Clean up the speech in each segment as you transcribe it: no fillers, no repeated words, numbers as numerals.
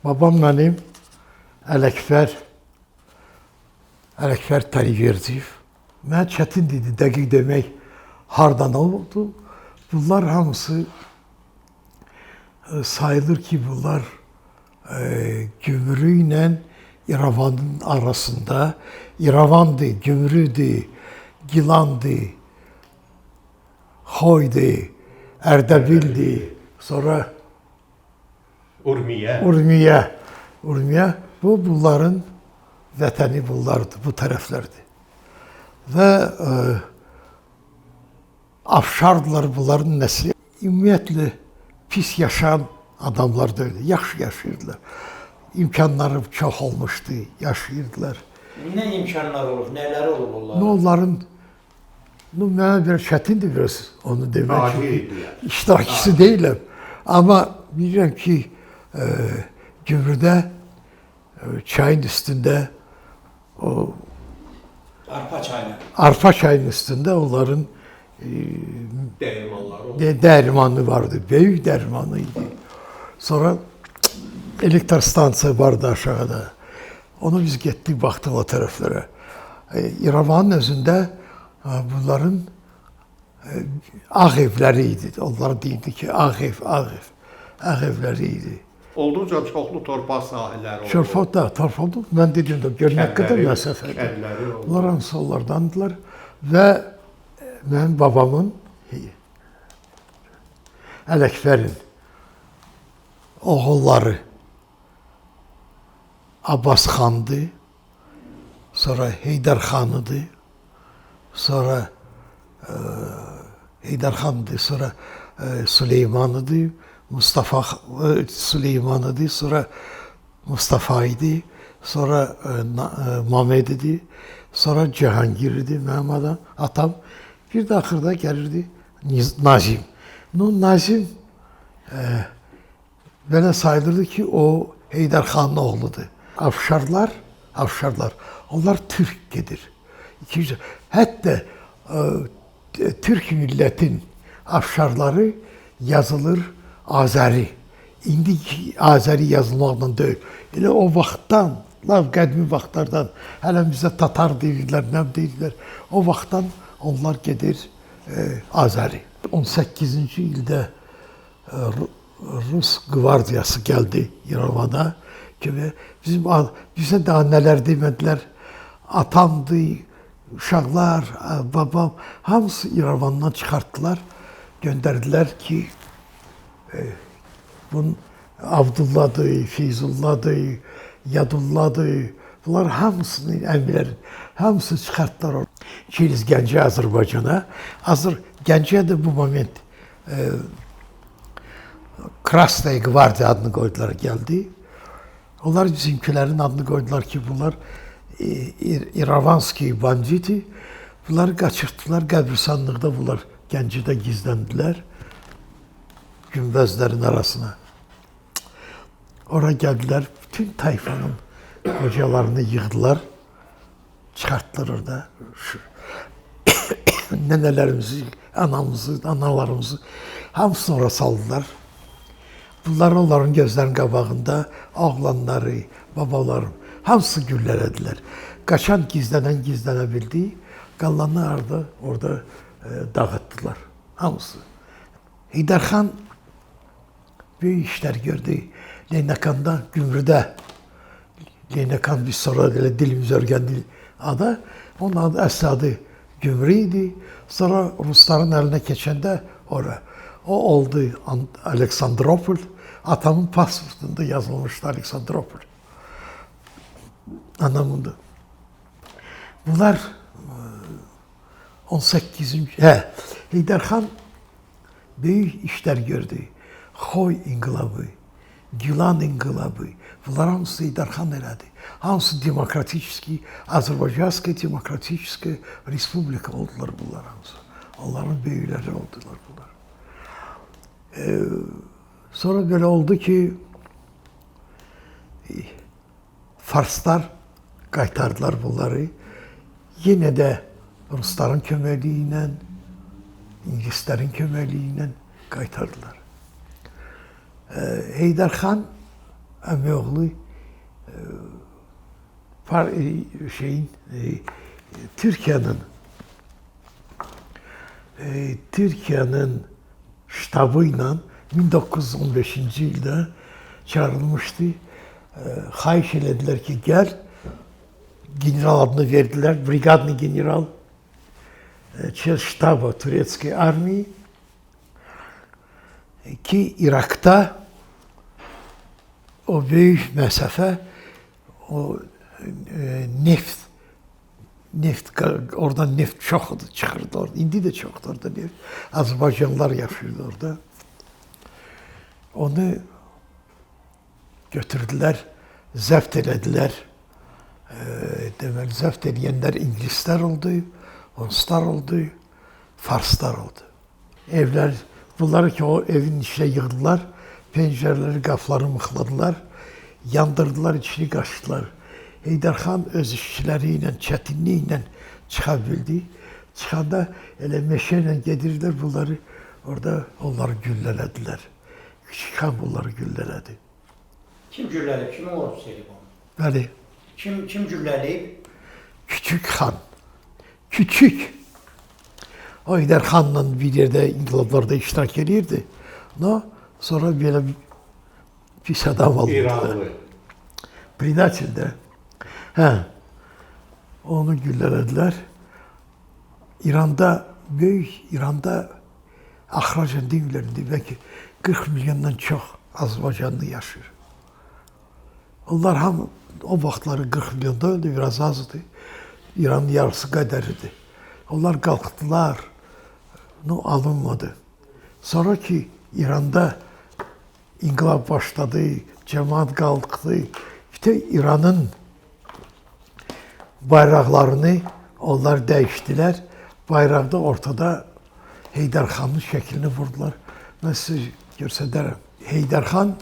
Babam mənim Ələkbər Taliverdiyev. Mənə çətin idi dəqiq demək hardan oldu. Bunlar hamısı sayılır ki, bunlar Gümrü ilə İrəvanın arasında. İrəvandı, Gümrüdü, Gilandı, Xoydu, Ərdəbildi, sonra Urmiyə. Bu, bunların vətəni bunlardır, bu tərəflərdir. Və Afşardılar bunların nəsli. Ümumiyyətlə, pis yaşayan adamlar da öyle, yaxşı yaşayırdılar. İmkanları çox olmuşdu, yaşayırdılar. Nə imkanlar olub, nələri olub onların? Onların, mənə bir çətindir biraz onu demək ki, iştirakçısı deyiləm. Amma bilirəm ki, Gümrüdə, çayın üstündə, o Arpa çayının üstündə onların dərmanı vardı, böyük dərmanı idi. Sonra elektrostansiya vardı aşağıda. Onu biz getdik, baxdıq o tərəflərə. İrəvanın özündə bunların ağ evləri idi. Onlar deyildi ki, ağ evləri idi. Olduqca çoxlu torpaq sahələri oldu. Torpaqda, mən dedim də, görmək qədər məsafədir. Bunlar hansı onlardandılar və mənim babamın, Ələkbərin oğulları Abbas xandı, sonra Heydər xanıdır, sonra Süleymanıdır, Süleymanıdır, sonra Mustafa idi, sonra Mehmed idi, sonra Cihangir idi mənim atam. Bir də axırda gəlirdi Nazim. Nazim belə sayılırdı ki, o Heydər xanın oğludur. Afşarlar, onlar Türk gedir. Hətta Türk millətin Afşarları yazılır Azəri. İndi Azəri yazılmaqla deyil. Elə o vaxtdan, qədimi vaxtlardan, hələ bizə Tatar deyirlər, nə deyirlər. O vaxtdan onlar gedir Azəri. 18-ci ildə Rus qvardiyası gəldi İrəvana. Bizə daha nələr demədilər. Atamdı, uşaqlar, babam, hamısı İrəvandan çıxartdılar. Göndərdilər ki, bunun Abdullahdır, Feyzullahdır, Yadullahdır. Bunlar hamısının əmirlərin, hamısı çıxartdılar. Kiliz Gəncə Azərbaycana. Gəncəyə də bu moment Krasnaya Qvardiya adını qoydular, gəldi. Onlar bizimkilərin adını qoydular ki, bunlar İrəvanski banditi. Bunları qaçırtdılar, qəbirstanlıqda bunlar Gəncədə gizləndilər. Günbəzlərin arasına. Ora gəldilər, bütün tayfanın qocalarını yığdılar, çıxartdılar orada. Nənələrimizi, anamızı, analarımızı hamısını ora saldılar. Bunlar onların gözlərinin qabağında oğlanları, babalarım, hamısı güllələdilər. Qaçan gizlənə bildi, qalanlar orada dağıtdılar, hamısı. Heydər xan böyük işlər gördü. Leynəkanda, Gümrüdə, Leyləkan biz sonra dilimiz örgəndi adı. Onun adı, əsl adı Gümrü idi. Sonra Rusların əlinə keçəndə ora. O oldu Aleksandropol. Atamın pasportunda yazılmışdı Aleksandropol. Anamındı. Bunlar 18-ci... Heydər xan böyük işlər gördü. Xoy inqilabı, Gilan inqilabı. Bunlar hamısı Heydər xan elədi. Hamısı demokratik, Azərbaycanski demokratik respublika oldular bunlar hamısı. Onların böyükləri oldular bunlar. Sonra belə oldu ki, Farslar qaytardılar bunları. Yenə də Rusların köməkliyi ilə, İngilislərin köməkliyi ilə qaytardılar. Heydər xan əmioğlu Türkiyənin ştabı ilə 1915-ci ildə çağrılmışdı. Xahiş elədilər ki, gəl. General adını verdilər, brigadni general. Ştaba Türkiye armiyi ki Irak'ta o büyük mesafe, o neft oradan neft çok çıkırdı orada. İndi de çoktu orada neft. Azerbaycanlılar yaşıyordu orada. Onu götürdüler, zəbt elədilər. Deməli, zəbt edənlər İngilislər oldu, Ruslar oldu, Farslar oldu. Evler, bunları ki o evin içine yığdılar, pencereleri, qapıları mıxladılar, yandırdılar, içini qaçdılar. Heydər xan öz işçiləri ilə, çətinliyi ilə çıxa bildi. Çıxanda elə meşə ilə gedirdilər, bunları orada onları güllələdilər. Küçük xan bunları güllələdi. Kim gülləlib? Kim olub Selim onu? Bəli. Kim gülləlib? Küçük xan. Küçük. O Heydər xanla bir yerdə inqilablarda iştirak edirdi. Sonra belə pis adam aldı. İranlı. Predator'da. Onu güllələdilər. İranda axracan deyirlərdi, bəlkə 40 milyondan çox Azərbaycanlı yaşayır. Onlar hamı o vaxtları 40 milyonda öldü, biraz azdı. İranın yarısı qədəridir. Onlar qalxdılar, alınmadı. Sonra ki İranda inqilab başladı, cəmaat qalxdı, bütün İranın bayraqlarını onlar dəyişdilər. Bayraqda ortada Heydər xanın şəklini vurdular. Mən sizə göstərərəm. Heydər xan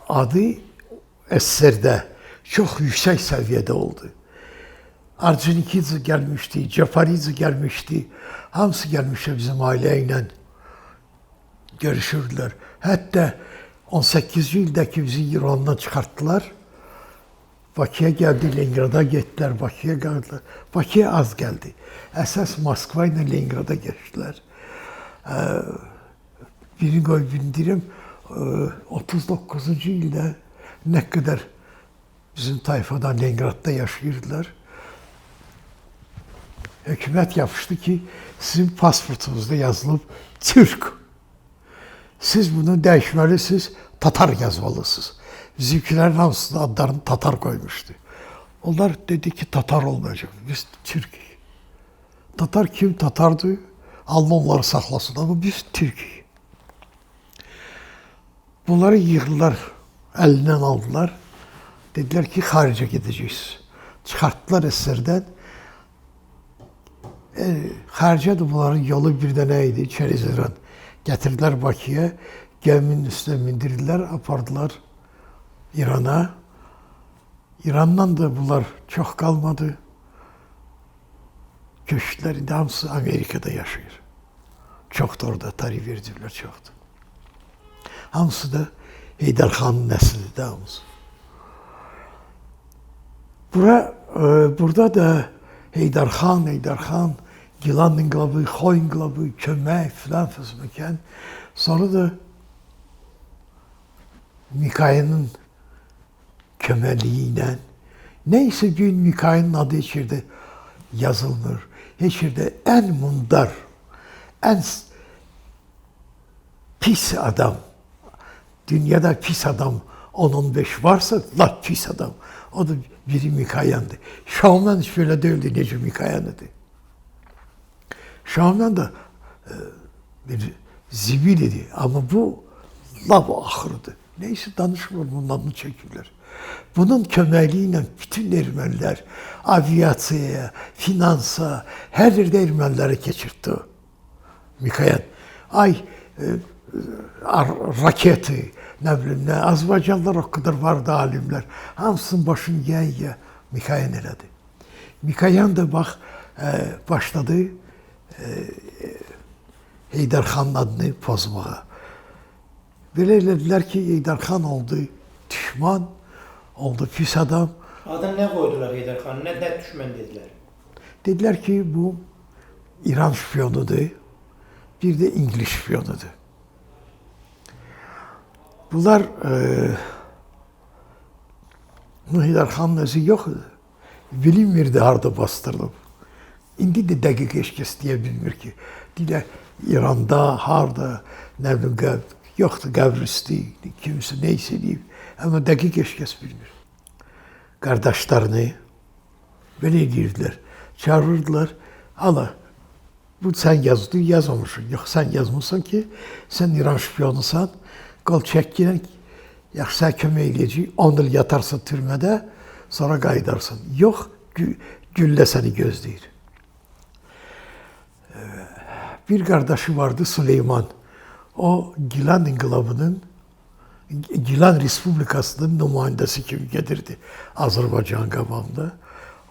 adı SSR-də çox yüksək səviyyədə oldu. Arjunikidze gəlmişdi, Cafaridze gəlmişdi. Hamısı gəlmişdi bizim ailə ilə görüşürdülər. Hətta 18-ci ildəki bizi İrandan çıxartdılar. Bakıya gəldi, Leningrada getdilər, Bakıya gəldiler. Bakıya az gəldi. Əsas Moskva ilə Leningrada geçdilər. Birini qoy bildirim, 39-cu ildə nə qədər bizim tayfadan Leningradda yaşayırdılar. Hökumət yapışdı ki, sizin pasportunuzda yazılıb Türk. Siz bunu dəyişməlisiniz, Tatar yazmalısınız. Bizimkilərin hamısının adlarını Tatar koymuştu. Onlar dedi ki, Tatar olmayacaq, biz Türk'ük. Tatar kim? Tatardı. Allah onları saxlasın ama biz Türk'ük. Bunları yığdılar, əlindən aldılar. Dediler ki, xaricə gedəcəksiniz. Çıxartdılar SSR-dən. Xaricə de bunların yolu bir dənə idi, Çerizədən. Gətirdilər Bakıya, gəminin üstüne mindirdiler, apardılar İran'a. İran'dan da bunlar çok kalmadı. Köşklerin hamısı Amerika'da yaşıyor. Çok da orada tarih vericiler çoktu. Hamısı da Heydər xanın nəslidir hamısı. Burada da Heydər xan, Gilan inqilabı, Xoy inqilabı, kömək filan fısməkən. Sonra da Mikaya'nın köməkliyi neyse gün Mikaya'nın adı heç yerdə yazılmır. Heç yerdə ən mundar, ən pis adam, dünyada pis adam 10-15 varsa, laf pis adam. O da biri Mikaya'ndı. Şahman hiç böyle değildi, nece Mikaya'nıdı. Şahman da bir zibil idi ama bu laf ahırdı. Neyse danışmıyor, bunun adını çekiyorlar. Bunun köməkliyi bütün Ermənilər aviasiyaya, finansa, her yerde Erməniləri keçirtdi. Mikayan. Raketi, ne bileyim ne, Azerbaycanlılar o kadar vardı alimler. Hamısının başını yiyə Mikayan elədi. Mikayan da başladı Heydər xanın adını pozmağa. Belə elədilər ki, Heydər xan oldu düşman, oldu pis adam. Adını ne koydular Heydər xan? Ne düşmən dediler? Dediler ki bu İran şpiyonudur, bir de İngiliz şpiyonudur. Bunlar Heydər xanın özü yox idi. Bilinmirdi harda bastırılıb. İndi də dəqiq heç kəs deyə bilmir ki, deyirlər İranda, harda, nə bilim, yoxdur qəbr üstü, kimsə neysə deyib. Amma dəqiq heç kəs bilmir. Qardaşlarını belə edirdilər, çağırırdılar, ala, bu sən yazdın, yazmamışsın. Yox, sən yazmırsan ki, sən İran şpiyonusan, qol çəkilən, yaxşı sən kömək eləyəcək, 10 il yatarsan türmədə, sonra qayıdarsan. Yox, güllə səni gözləyir. Bir qardaşı vardı Süleyman. O Gilan inqilabının, Gilan Respublikasının nümayəndəsi kimi gedirdi Azərbaycan qabağında.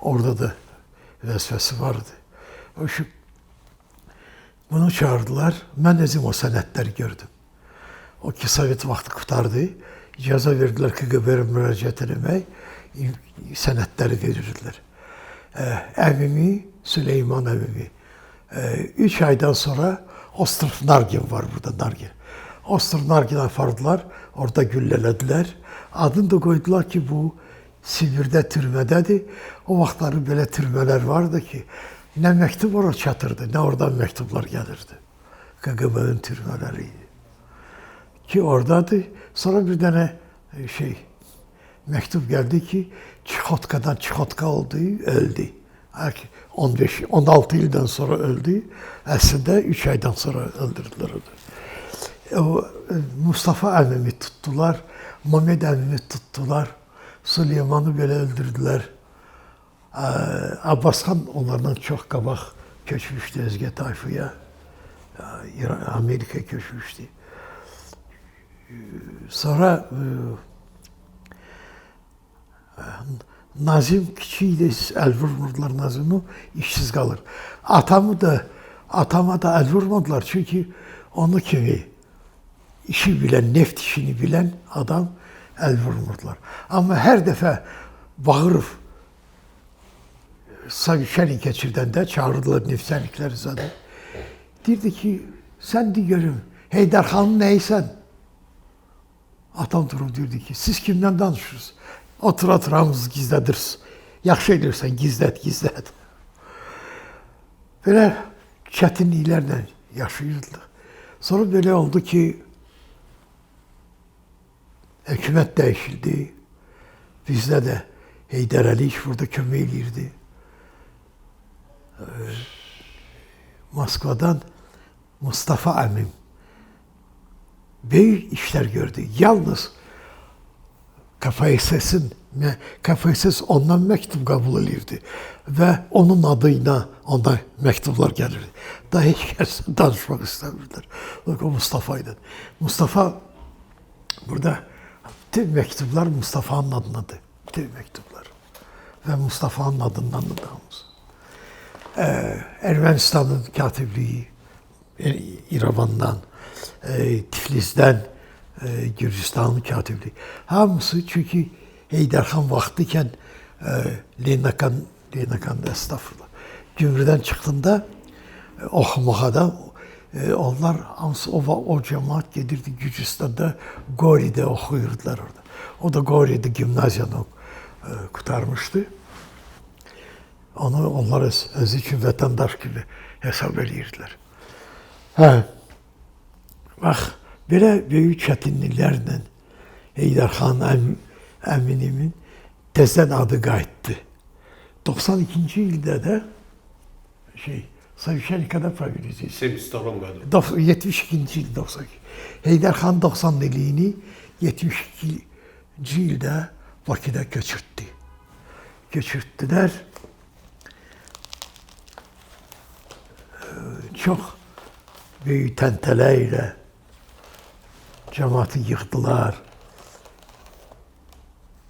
Orada da vəzifəsi vardı. Bunu çağırdılar. Mən özüm o sənədləri gördüm. O ki, Sovet vaxtı qutardı. İcazə verdilər KGB-yə müraciət etmək, sənədləri verirdilər. Əmimi, Süleyman əmimi. 3 aydan sonra Ostrov Nargin var burada, Nargin. Ostrov Nargin'i apardılar, orada güllələdilər. Adını da qoydular ki, bu Sibirdə türmədədir. O vaxtları belə türmələr vardı ki, nə məktub ora çatırdı, nə oradan məktublar gəlirdi. KGB-nin türmələri idi. Ki oradadır. Sonra bir dənə məktub gəldi ki, Çixotkadan Çixotka oldu, öldü. 16 ildən sonra öldü. Əslində 3 aydan sonra öldürdülər onu. Mustafa əmimi tutdular, Mehmet əmimi tutdular, Süleymanı belə öldürdülər. Abbasxan onlardan çox qabaq köçmüşdü özgə tayfaya. Amerika köçmüşdü. Sonra Nazim kiçikdir, əl vurmurdular Nazim'i, işsiz qalır. Atama da əl vurmadılar çünki onu kimi işi bilən, neft işini bilən adam əl vurmurdular. Amma hər dəfə bağırıb Savişəni keçirdəndə çağırdılar neftçəlikləri zaten. Deyirdi ki, sən de görüm, Heydər xanın nəysən? Atam durub deyirdi ki, siz kimdən danışırsınız? Otur hamımızı gizlədirsiniz. Yaxşı edirsən, gizlət. Belə çətinliklərlə yaşayırdıq. Sonra belə oldu ki, hökumət dəyişildi. Bizdə də Heydər Əliyev burada kömək eləyirdi. Moskvadan Mustafa əmim böyük işlər gördü. Yalnız KPSS ondan məktub qəbul edirdi və onun adıyla ona məktublar gəlirdi. Daha heç kəs danışmaq istəmirdilər. O Mustafa idi. Mustafa burada bütün məktublar Mustafa'nın adındadır. Bütün məktublar. Və Mustafa'nın adındandır hamısı. Ermənistanın katibliyi, İrəvandan, Tiflisdən, Gürcistanın katibliyi. Hamısı çünki Heydər xan vaxtıkən Leynakanda estağfurullah. Gümrüdən çıxdığında oxumağa da onlar hamısı o cemaat gedirdi Gürcistanda, Gori'də oxuyurdular orada. O da Gori'də gimnaziyanı qurtarmışdı. Onu onlar özü üçün vətəndaş kimi hesab edirdilər. Bax, belə böyük çətinliklərlə Heydər xan əminimin təzdən adı qayıtdı. 92-ci ildə də Savişənikada provinsiyası. Semistolonqadır. 72-ci il 92. Heydər xan 90 illiyini 72-ci ildə Bakıda köçürtdü. Köçürtdülər. Çox böyük təntələ ilə cəmaatı yıxdılar.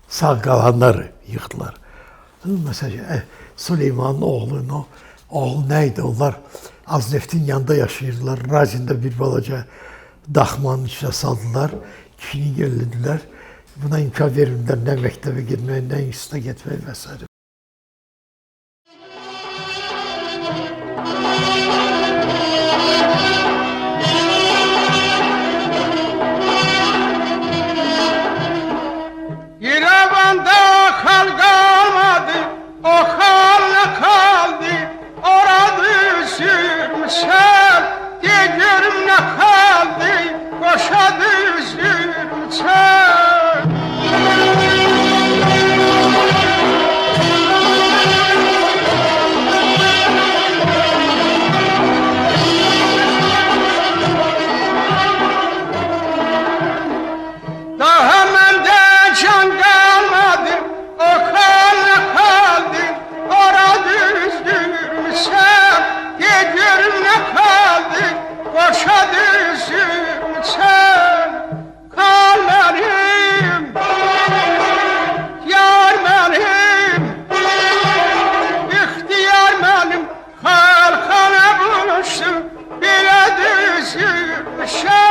Sağ qalanları yıxdılar. Məsələn, Süleymanın oğlu nə idi? Onlar Azneftin yanında yaşayırdılar. Razində bir balaca daxmanın içine saldılar. Kişini yerlədilər. buna imkan vermirlər nə məktəbə getmək, nə instituta getmək və s. İrəvanda xalq qalmadı, o xalq qaldı, ora düşürmüşəm, de görüm nə qaldı, qoşa düşürmüşəm. Daha məndə can qalmadı, o xalq qaldı, ora düzdürmüşəm, de görüm nə qaldı, qoşa düşürmüşəm. Qal mənim, yar mənim, ixtiyar mənim, xalqana buluşdu, belə düzülmüşəm.